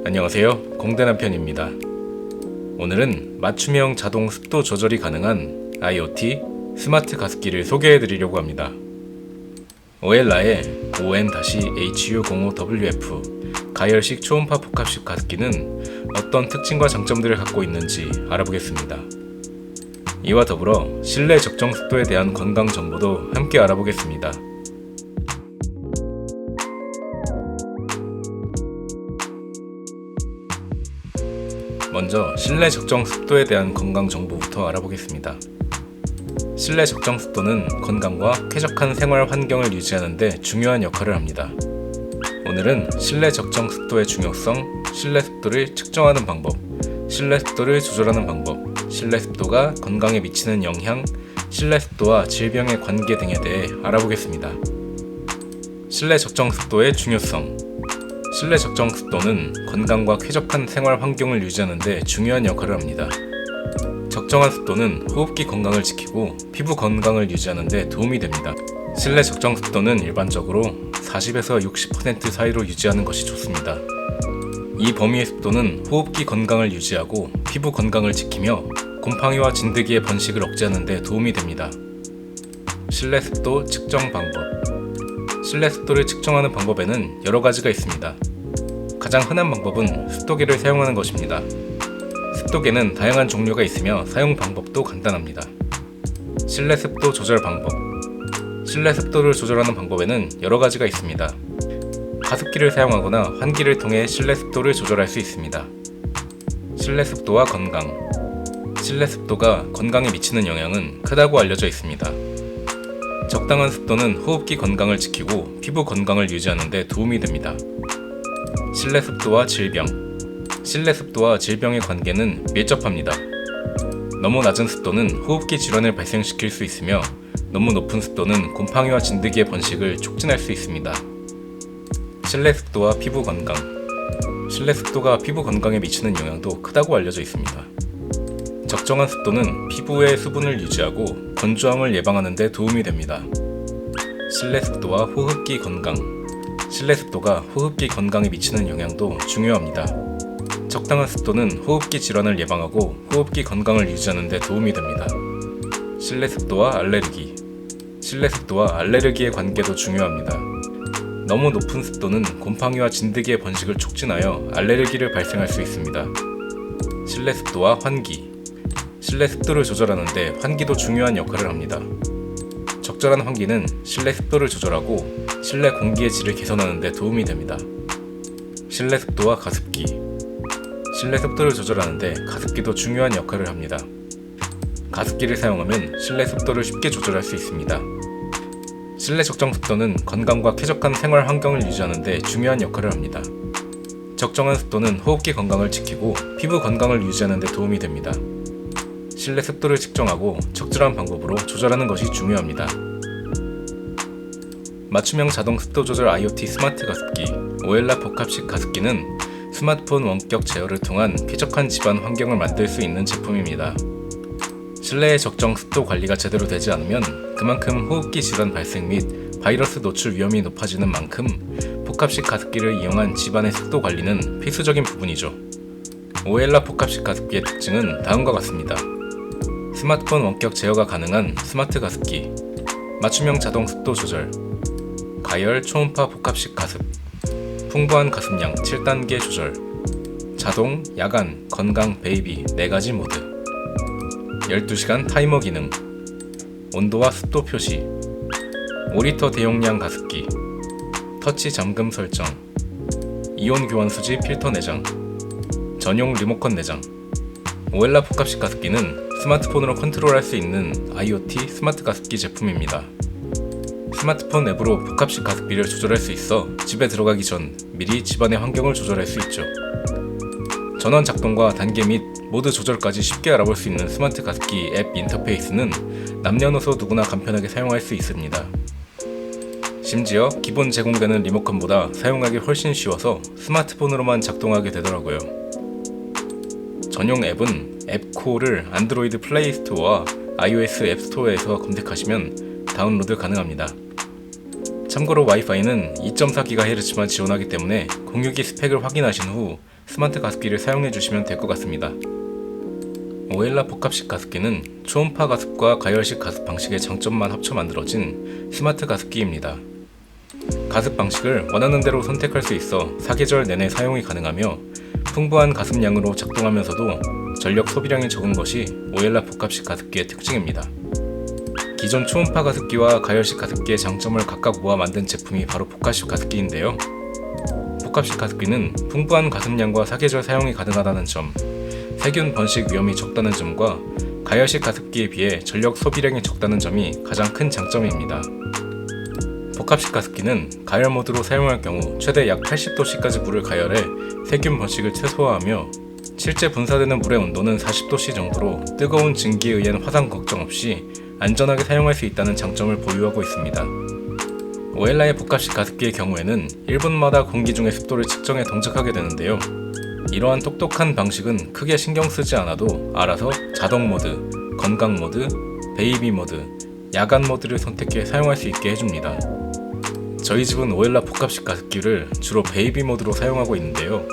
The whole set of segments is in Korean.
안녕하세요, 공대남편입니다. 오늘은 맞춤형 자동 습도 조절이 가능한 IoT 스마트 가습기를 소개해 드리려고 합니다. 오엘라의 ON-HU05WF 가열식 초음파 복합식 가습기는 어떤 특징과 장점들을 갖고 있는지 알아보겠습니다. 이와 더불어 실내 적정 습도에 대한 건강 정보도 함께 알아보겠습니다. 먼저 실내 적정 습도에 대한 건강 정보부터 알아보겠습니다. 실내 적정 습도는 건강과 쾌적한 생활 환경을 유지하는 데 중요한 역할을 합니다. 오늘은 실내 적정 습도의 중요성, 실내 습도를 측정하는 방법, 실내 습도를 조절하는 방법, 실내 습도가 건강에 미치는 영향, 실내 습도와 질병의 관계 등에 대해 알아보겠습니다. 실내 적정 습도의 중요성. 실내 적정 습도는 건강과 쾌적한 생활 환경을 유지하는 데 중요한 역할을 합니다. 적정한 습도는 호흡기 건강을 지키고 피부 건강을 유지하는 데 도움이 됩니다. 실내 적정 습도는 일반적으로 40에서 60% 사이로 유지하는 것이 좋습니다. 이 범위의 습도는 호흡기 건강을 유지하고 피부 건강을 지키며 곰팡이와 진드기의 번식을 억제하는 데 도움이 됩니다. 실내 습도 측정 방법. 실내 습도를 측정하는 방법에는 여러 가지가 있습니다. 가장 흔한 방법은 습도계를 사용하는 것입니다. 습도계는 다양한 종류가 있으며 사용 방법도 간단합니다. 실내 습도 조절 방법. 실내 습도를 조절하는 방법에는 여러 가지가 있습니다. 가습기를 사용하거나 환기를 통해 실내 습도를 조절할 수 있습니다. 실내 습도와 건강. 실내 습도가 건강에 미치는 영향은 크다고 알려져 있습니다. 적당한 습도는 호흡기 건강을 지키고 피부 건강을 유지하는 데 도움이 됩니다. 실내 습도와 질병. 실내 습도와 질병의 관계는 밀접합니다. 너무 낮은 습도는 호흡기 질환을 발생시킬 수 있으며 너무 높은 습도는 곰팡이와 진드기의 번식을 촉진할 수 있습니다. 실내 습도와 피부 건강. 실내 습도가 피부 건강에 미치는 영향도 크다고 알려져 있습니다. 적정한 습도는 피부의 수분을 유지하고 건조함을 예방하는 데 도움이 됩니다. 실내 습도와 호흡기 건강. 실내 습도가 호흡기 건강에 미치는 영향도 중요합니다. 적당한 습도는 호흡기 질환을 예방하고 호흡기 건강을 유지하는 데 도움이 됩니다. 실내 습도와 알레르기. 실내 습도와 알레르기의 관계도 중요합니다. 너무 높은 습도는 곰팡이와 진드기의 번식을 촉진하여 알레르기를 발생할 수 있습니다. 실내 습도와 환기. 실내 습도를 조절하는 데 환기도 중요한 역할을 합니다. 적절한 환기는 실내 습도를 조절하고 실내 공기의 질을 개선하는 데 도움이 됩니다. 실내 습도와 가습기. 실내 습도를 조절하는 데 가습기도 중요한 역할을 합니다. 가습기를 사용하면 실내 습도를 쉽게 조절할 수 있습니다. 실내 적정 습도는 건강과 쾌적한 생활 환경을 유지하는 데 중요한 역할을 합니다. 적정한 습도는 호흡기 건강을 지키고 피부 건강을 유지하는 데 도움이 됩니다. 실내 습도를 측정하고 적절한 방법으로 조절하는 것이 중요합니다. 맞춤형 자동 습도 조절 IoT 스마트 가습기 오엘라 복합식 가습기는 스마트폰 원격 제어를 통한 쾌적한 집안 환경을 만들 수 있는 제품입니다. 실내의 적정 습도 관리가 제대로 되지 않으면 그만큼 호흡기 질환 발생 및 바이러스 노출 위험이 높아지는 만큼 복합식 가습기를 이용한 집안의 습도 관리는 필수적인 부분이죠. 오엘라 복합식 가습기의 특징은 다음과 같습니다. 스마트폰 원격 제어가 가능한 스마트 가습기, 맞춤형 자동 습도 조절, 가열 초음파 복합식 가습, 풍부한 가습량 7단계 조절, 자동, 야간, 건강, 베이비 4가지 모드, 12시간 타이머 기능, 온도와 습도 표시, 5리터 대용량 가습기, 터치 잠금 설정, 이온 교환 수지 필터 내장, 전용 리모컨 내장. 오엘라 복합식 가습기는 스마트폰으로 컨트롤할 수 있는 IoT 스마트 가습기 제품입니다. 스마트폰 앱으로 복합식 가습기를 조절할 수 있어 집에 들어가기 전 미리 집안의 환경을 조절할 수 있죠. 전원 작동과 단계 및 모드 조절까지 쉽게 알아볼 수 있는 스마트 가습기 앱 인터페이스는 남녀노소 누구나 간편하게 사용할 수 있습니다. 심지어 기본 제공되는 리모컨보다 사용하기 훨씬 쉬워서 스마트폰으로만 작동하게 되더라고요. 전용 앱은 앱코를 안드로이드 플레이 스토어와 iOS 앱 스토어에서 검색하시면 다운로드 가능합니다. 참고로 와이파이는 2.4GHz만 지원하기 때문에 공유기 스펙을 확인하신 후 스마트 가습기를 사용해 주시면 될 것 같습니다. 오엘라 복합식 가습기는 초음파 가습과 가열식 가습 방식의 장점만 합쳐 만들어진 스마트 가습기입니다. 가습 방식을 원하는 대로 선택할 수 있어 사계절 내내 사용이 가능하며 풍부한 가습량으로 작동하면서도 전력 소비량이 적은 것이 오엘라 복합식 가습기의 특징입니다. 기존 초음파 가습기와 가열식 가습기의 장점을 각각 모아 만든 제품이 바로 복합식 가습기인데요. 복합식 가습기는 풍부한 가습량과 사계절 사용이 가능하다는 점, 세균 번식 위험이 적다는 점과 가열식 가습기에 비해 전력 소비량이 적다는 점이 가장 큰 장점입니다. 복합식 가습기는 가열 모드로 사용할 경우 최대 약 80도씨까지 물을 가열해 세균 번식을 최소화하며 실제 분사되는 물의 온도는 40도씨 정도로 뜨거운 증기에 의한 화상 걱정 없이 안전하게 사용할 수 있다는 장점을 보유하고 있습니다. 오엘라의 복합식 가습기의 경우에는 1분마다 공기 중의 습도를 측정해 동작하게 되는데요. 이러한 똑똑한 방식은 크게 신경 쓰지 않아도 알아서 자동 모드, 건강 모드, 베이비 모드, 야간 모드를 선택해 사용할 수 있게 해줍니다. 저희 집은 오엘라 복합식 가습기를 주로 베이비 모드로 사용하고 있는데요.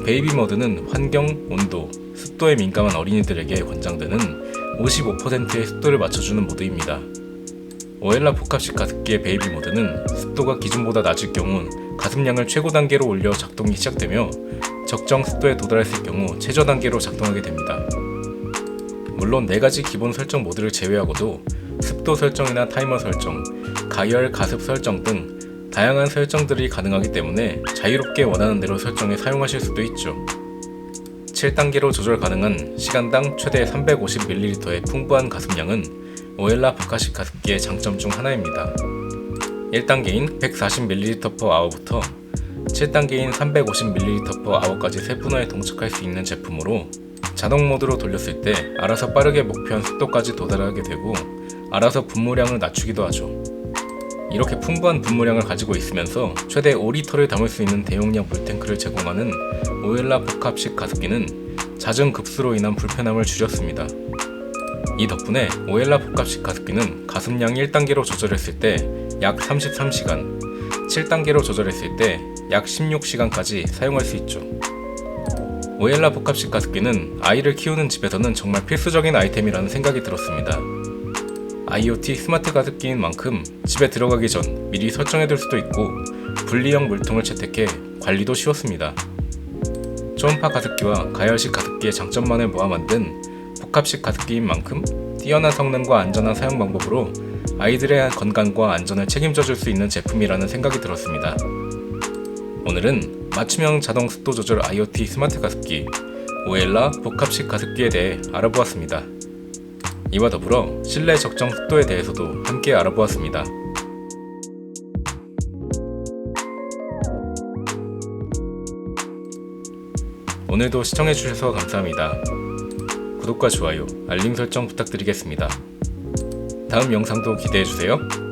베이비 모드는 환경, 온도, 습도에 민감한 어린이들에게 권장되는 55%의 습도를 맞춰주는 모드입니다. 오엘라 복합식 가습기의 베이비 모드는 습도가 기준보다 낮을 경우 가습량을 최고 단계로 올려 작동이 시작되며 적정 습도에 도달했을 경우 최저 단계로 작동하게 됩니다. 물론 4가지 기본 설정 모드를 제외하고도 습도 설정이나 타이머 설정, 가열, 가습 설정 등 다양한 설정들이 가능하기 때문에 자유롭게 원하는 대로 설정해 사용하실 수도 있죠. 7단계로 조절 가능한 시간당 최대 350ml의 풍부한 가습량은 오엘라 복합식 가습기의 장점 중 하나입니다. 1단계인 140ml/h부터 7단계인 350ml/h까지 세 분화에 동작할 수 있는 제품으로 자동 모드로 돌렸을 때 알아서 빠르게 목표한 습도까지 도달하게 되고 알아서 분무량을 낮추기도 하죠. 이렇게 풍부한 분무량을 가지고 있으면서 최대 5리터를 담을 수 있는 대용량 물탱크를 제공하는 오엘라 복합식 가습기는 잦은 급수로 인한 불편함을 줄였습니다. 이 덕분에 오엘라 복합식 가습기는 가습량 1단계로 조절했을 때 약 33시간, 7단계로 조절했을 때 약 16시간까지 사용할 수 있죠. 오엘라 복합식 가습기는 아이를 키우는 집에서는 정말 필수적인 아이템이라는 생각이 들었습니다. IoT 스마트 가습기인 만큼 집에 들어가기 전 미리 설정해둘 수도 있고 분리형 물통을 채택해 관리도 쉬웠습니다. 초음파 가습기와 가열식 가습기의 장점만을 모아 만든 복합식 가습기인 만큼 뛰어난 성능과 안전한 사용 방법으로 아이들의 건강과 안전을 책임져 줄 수 있는 제품이라는 생각이 들었습니다. 오늘은 맞춤형 자동 습도 조절 IoT 스마트 가습기 오엘라 복합식 가습기에 대해 알아보았습니다. 이와 더불어 실내 적정 습도에 대해서도 함께 알아보았습니다. 오늘도 시청해주셔서 감사합니다. 구독과 좋아요, 알림 설정 부탁드리겠습니다. 다음 영상도 기대해주세요.